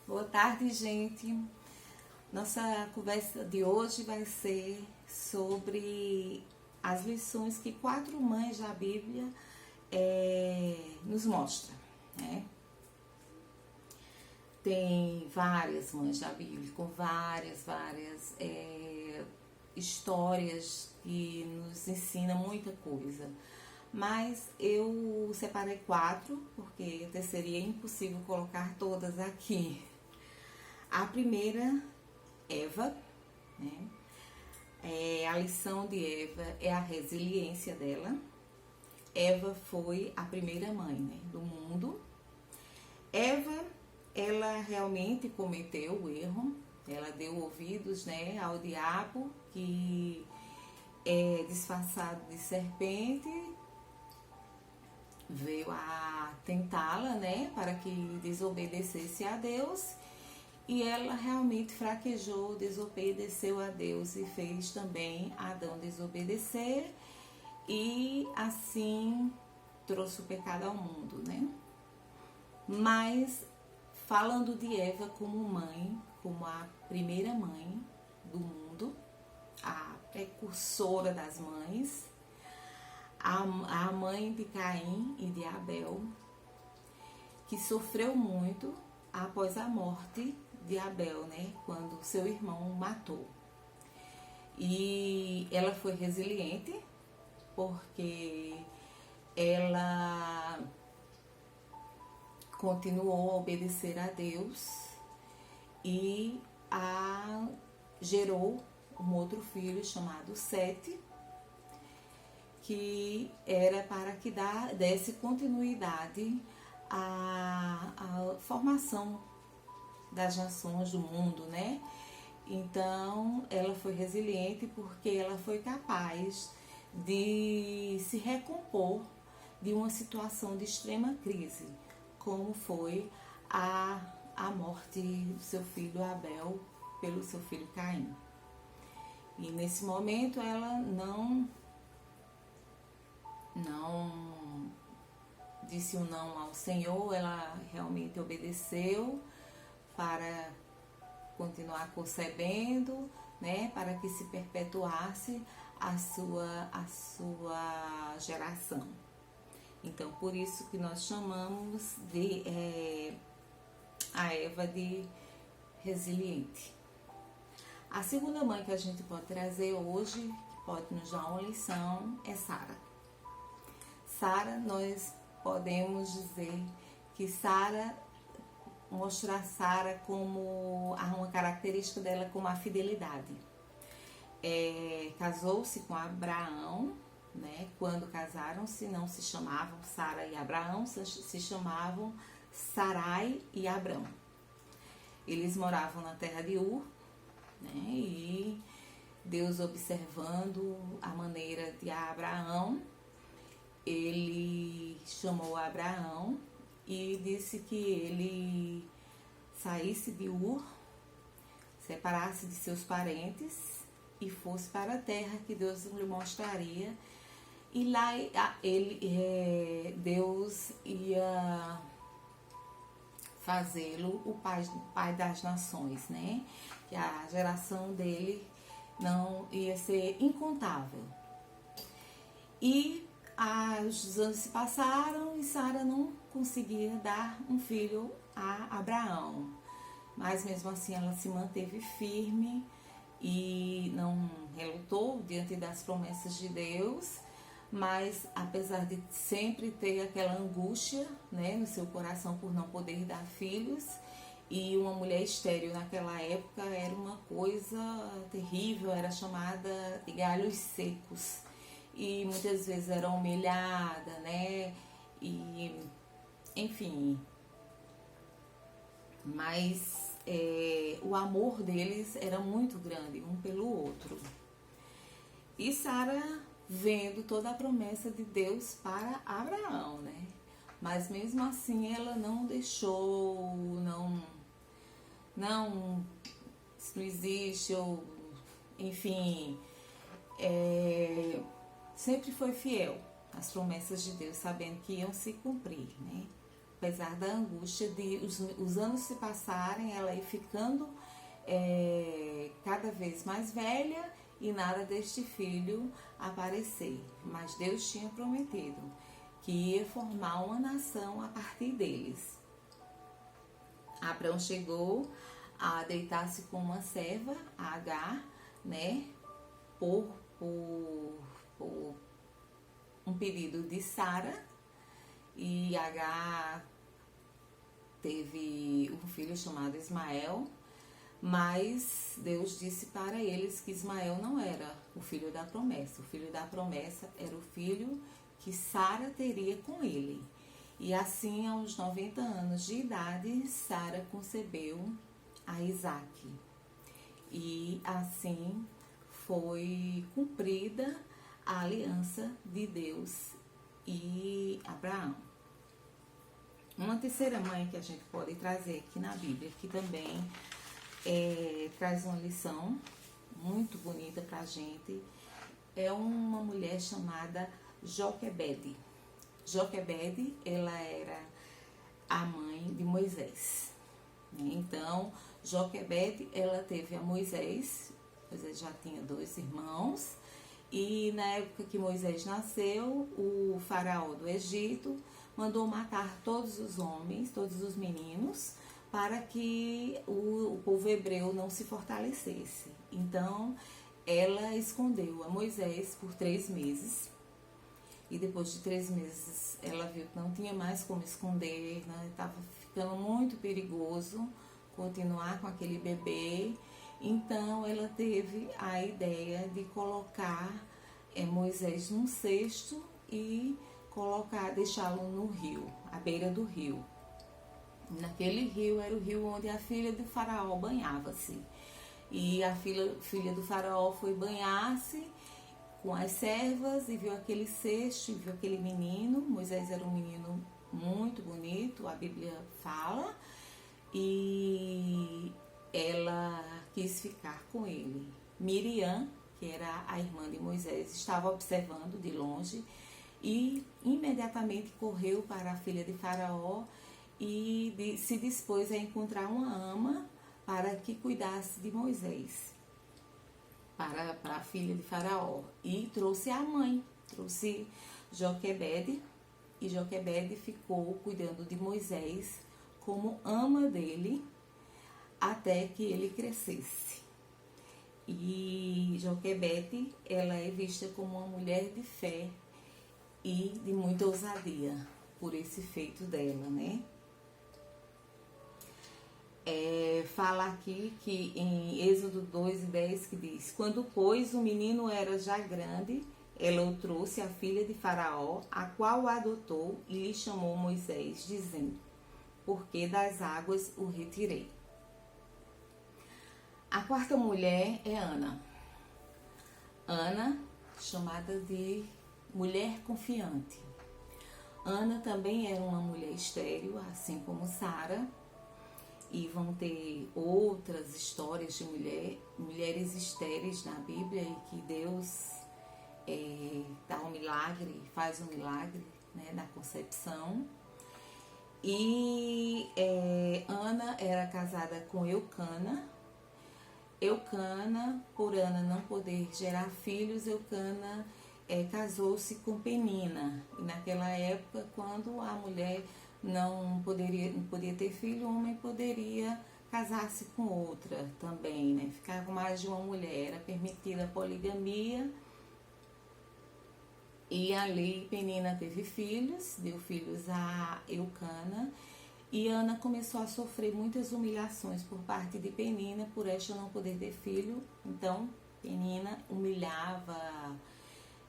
Boa tarde, gente. Nossa conversa de hoje vai ser sobre as lições que 4 mães da Bíblia nos mostram, né? Tem várias mães da Bíblia com várias histórias que nos ensinam muita coisa. Mas eu separei 4, porque até seria impossível colocar todas aqui. A primeira, Eva, né? A lição de Eva é a resiliência dela. Eva foi a primeira mãe, né, do mundo. Eva, ela realmente cometeu o erro. Ela deu ouvidos, né, ao diabo, que é disfarçado de serpente, veio a tentá-la, né, para que desobedecesse a Deus, e ela realmente fraquejou, desobedeceu a Deus e fez também Adão desobedecer, e assim trouxe o pecado ao mundo, né? Mas falando de Eva como mãe, como a primeira mãe do mundo, a precursora das mães, a mãe de Caim e de Abel, que sofreu muito após a morte de Abel, né, quando seu irmão o matou. E ela foi resiliente, porque ela continuou a obedecer a Deus e gerou um outro filho chamado Sete, que era para que desse continuidade à formação das nações do mundo, né? Então, ela foi resiliente porque ela foi capaz de se recompor de uma situação de extrema crise, como foi a morte do seu filho Abel pelo seu filho Caim. E nesse momento ela não disse um não ao Senhor, ela realmente obedeceu para continuar concebendo, né, para que se perpetuasse a sua geração. Então, por isso que nós chamamos a Eva de resiliente. A segunda mãe que a gente pode trazer hoje, que pode nos dar uma lição, é Sara. Sara, nós podemos dizer que mostrar Sara como uma característica dela como a fidelidade. Casou-se com Abraão, né? Quando casaram-se, não se chamavam Sara e Abraão, se chamavam Sarai e Abrão. Eles moravam na terra de Ur, né? E Deus, observando a maneira de Abraão, ele chamou Abraão e disse que ele saísse de Ur, separasse de seus parentes e fosse para a terra que Deus lhe mostraria. E lá Deus ia fazê-lo o pai das nações, né? Que a geração dele não ia ser incontável. E os anos se passaram e Sara não conseguia dar um filho a Abraão. Mas mesmo assim ela se manteve firme e não relutou diante das promessas de Deus. Mas apesar de sempre ter aquela angústia, né, no seu coração por não poder dar filhos, e uma mulher estéril naquela época era uma coisa terrível, era chamada de galhos secos. E muitas vezes era humilhada, né? E, enfim. Mas o amor deles era muito grande, um pelo outro. E Sara, vendo toda a promessa de Deus para Abraão, né? Mas mesmo assim ela não deixou, isso não existe, ou enfim, sempre foi fiel às promessas de Deus, sabendo que iam se cumprir, né? apesar da angústia de os anos se passarem, ela ir ficando cada vez mais velha e nada deste filho aparecer. Mas Deus tinha prometido que ia formar uma nação a partir deles. Abraão chegou a deitar-se com uma serva, a Agar, né, por um pedido de Sara, e Agar teve um filho chamado Ismael, mas Deus disse para eles que Ismael não era o filho da promessa. O filho da promessa era o filho que Sara teria com ele. E assim, aos 90 anos de idade, Sara concebeu a Isaque. E assim foi cumprida a aliança de Deus e Abraão. Uma terceira mãe que a gente pode trazer aqui na Bíblia, que também traz uma lição muito bonita pra gente, é uma mulher chamada Joquebede. Joquebede, ela era a mãe de Moisés. Então, Joquebede, ela teve a Moisés. Moisés já tinha 2 irmãos, e na época que Moisés nasceu, o faraó do Egito mandou matar todos os homens, todos os meninos, para que o povo hebreu não se fortalecesse. Então, ela escondeu a Moisés por 3 meses. E depois de 3 meses, ela viu que não tinha mais como esconder, né? Estava ficando muito perigoso continuar com aquele bebê. Então, ela teve a ideia de colocar Moisés num cesto e deixá-lo no rio, à beira do rio. Naquele rio era o rio onde a filha do faraó banhava-se. E a filha do faraó foi banhar-se com as servas e viu aquele cesto, e viu aquele menino. Moisés era um menino muito bonito, a Bíblia fala, e ela quis ficar com ele. Miriam, que era a irmã de Moisés, estava observando de longe e imediatamente correu para a filha de Faraó e se dispôs a encontrar uma ama para que cuidasse de Moisés, para a filha de Faraó. E trouxe a mãe, trouxe Joquebede, e Joquebede ficou cuidando de Moisés como ama dele até que ele crescesse. E Joquebede, ela é vista como uma mulher de fé e de muita ousadia por esse feito dela, né? Fala aqui que em Êxodo 2:10 que diz: quando, pois, o menino era já grande, ela o trouxe à filha de Faraó, a qual o adotou e lhe chamou Moisés, dizendo: porque das águas o retirei. A quarta mulher é Ana. Ana, chamada de mulher confiante. Ana também era uma mulher estéril, assim como Sara. E vão ter outras histórias de mulheres estéreis na Bíblia, e que Deus dá um milagre, faz um milagre, né, na concepção. E Ana era casada com Eucana. Eucana, por Ana não poder gerar filhos, Eucana casou-se com Penina. E naquela época, quando a mulher não podia ter filho, o homem poderia casar-se com outra também, né? Ficar com mais de uma mulher, era permitida a poligamia. E ali Penina teve filhos, deu filhos a Eucana, e Ana começou a sofrer muitas humilhações por parte de Penina, por esta não poder ter filho. Então Penina humilhava,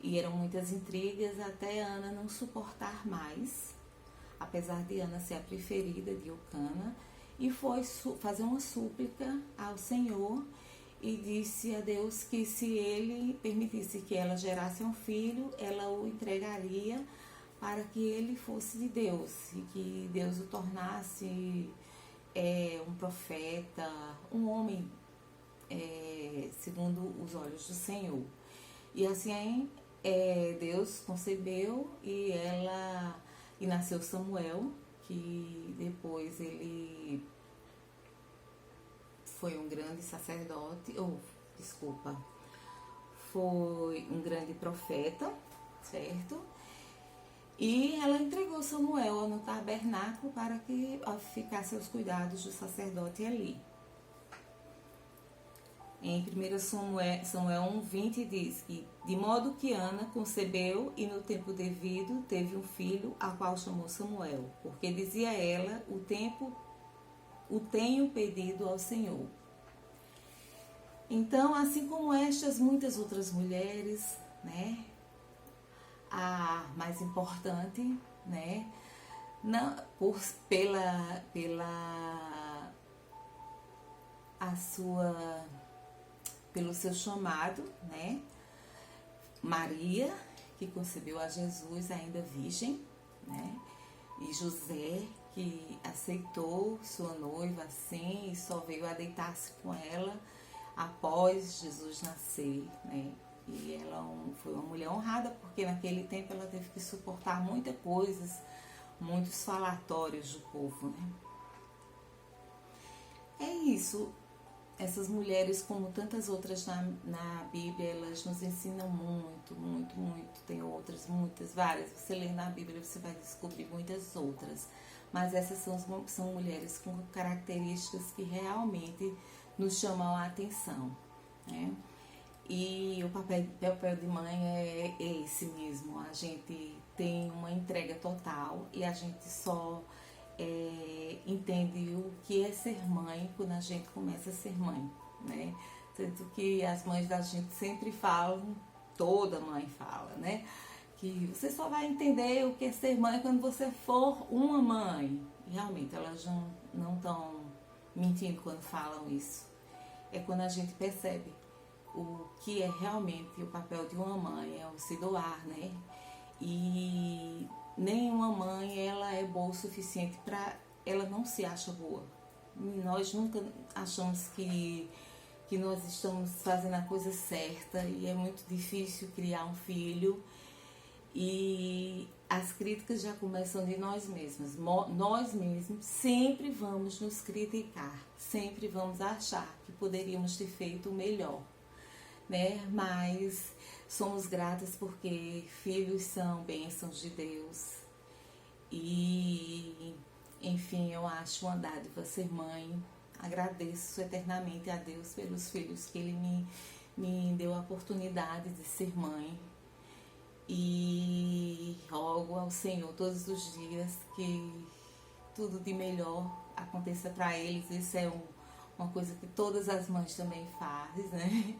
e eram muitas intrigas, até Ana não suportar mais, apesar de Ana ser a preferida de Eucana, e foi fazer uma súplica ao Senhor e disse a Deus que se ele permitisse que ela gerasse um filho, ela o entregaria para que ele fosse de Deus, e que Deus o tornasse um profeta, um homem segundo os olhos do Senhor. E assim Deus concebeu, e nasceu Samuel, que depois ele foi um grande sacerdote, foi um grande profeta, certo? E ela entregou Samuel no tabernáculo para que ficasse aos cuidados do sacerdote ali. Em 1 Samuel 1:20 diz que, de modo que Ana concebeu e no tempo devido teve um filho, a qual chamou Samuel, porque dizia ela, o tenho pedido ao Senhor. Então, assim como estas, muitas outras mulheres, né? A mais importante, né? Não, pelo seu chamado, né? Maria, que concebeu a Jesus ainda virgem, né? E José, que aceitou sua noiva assim e só veio a deitar-se com ela após Jesus nascer, né? E ela foi uma mulher honrada, porque naquele tempo ela teve que suportar muitas coisas, muitos falatórios do povo, né? É isso. Essas mulheres, como tantas outras na Bíblia, elas nos ensinam muito, muito, muito. Tem outras, muitas, várias. Você lê na Bíblia, você vai descobrir muitas outras. Mas essas são mulheres com características que realmente nos chamam a atenção, né? E o papel de mãe é esse mesmo. A gente tem uma entrega total e a gente só entende o que é ser mãe quando a gente começa a ser mãe, né? Tanto que as mães da gente sempre falam, toda mãe fala, né? Que você só vai entender o que é ser mãe quando você for uma mãe. E realmente elas não estão mentindo quando falam isso. É quando a gente percebe o que é realmente o papel de uma mãe, é o se doar, né? E nenhuma mãe ela é boa o suficiente para... Ela não se acha boa. Nós nunca achamos que nós estamos fazendo a coisa certa e é muito difícil criar um filho. E as críticas já começam de nós mesmas. Nós mesmos sempre vamos nos criticar, sempre vamos achar que poderíamos ter feito melhor, né? Mas somos gratas porque filhos são bênçãos de Deus. E, enfim, eu acho uma dádiva ser mãe. Agradeço eternamente a Deus pelos filhos que Ele me deu a oportunidade de ser mãe. E rogo ao Senhor todos os dias que tudo de melhor aconteça para eles. Isso é uma coisa que todas as mães também fazem, né?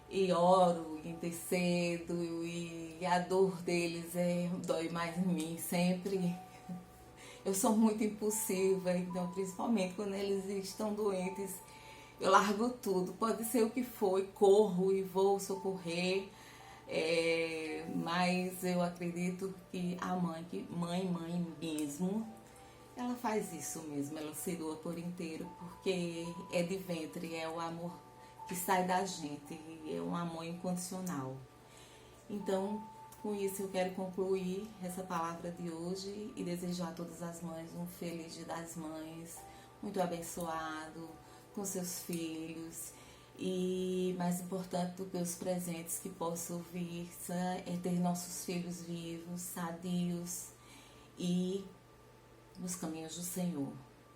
E oro, intercedo, e a dor deles dói mais em mim sempre. Eu sou muito impulsiva, então principalmente quando eles estão doentes, eu largo tudo. Pode ser o que for, corro e vou socorrer. Mas eu acredito que a mãe mesmo, ela faz isso mesmo, ela se doa por inteiro, porque é de ventre, é o amor que sai da gente, é um amor incondicional. Então, com isso eu quero concluir essa palavra de hoje e desejar a todas as mães um feliz Dia das Mães, muito abençoado, com seus filhos. E mais importante do que os presentes que possam vir é ter nossos filhos vivos, sadios e nos caminhos do Senhor.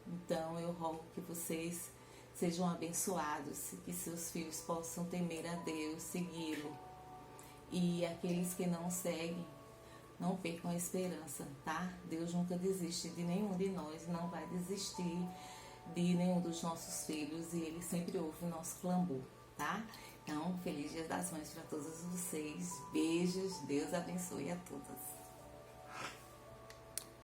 Então eu rogo que vocês sejam abençoados e que seus filhos possam temer a Deus, segui-lo. E aqueles que não seguem, não percam a esperança, tá? Deus nunca desiste de nenhum de nós, não vai desistir de nenhum dos nossos filhos e Ele sempre ouve o nosso clamor, tá? Então, feliz Dia das Mães para todos vocês. Beijos, Deus abençoe a todas.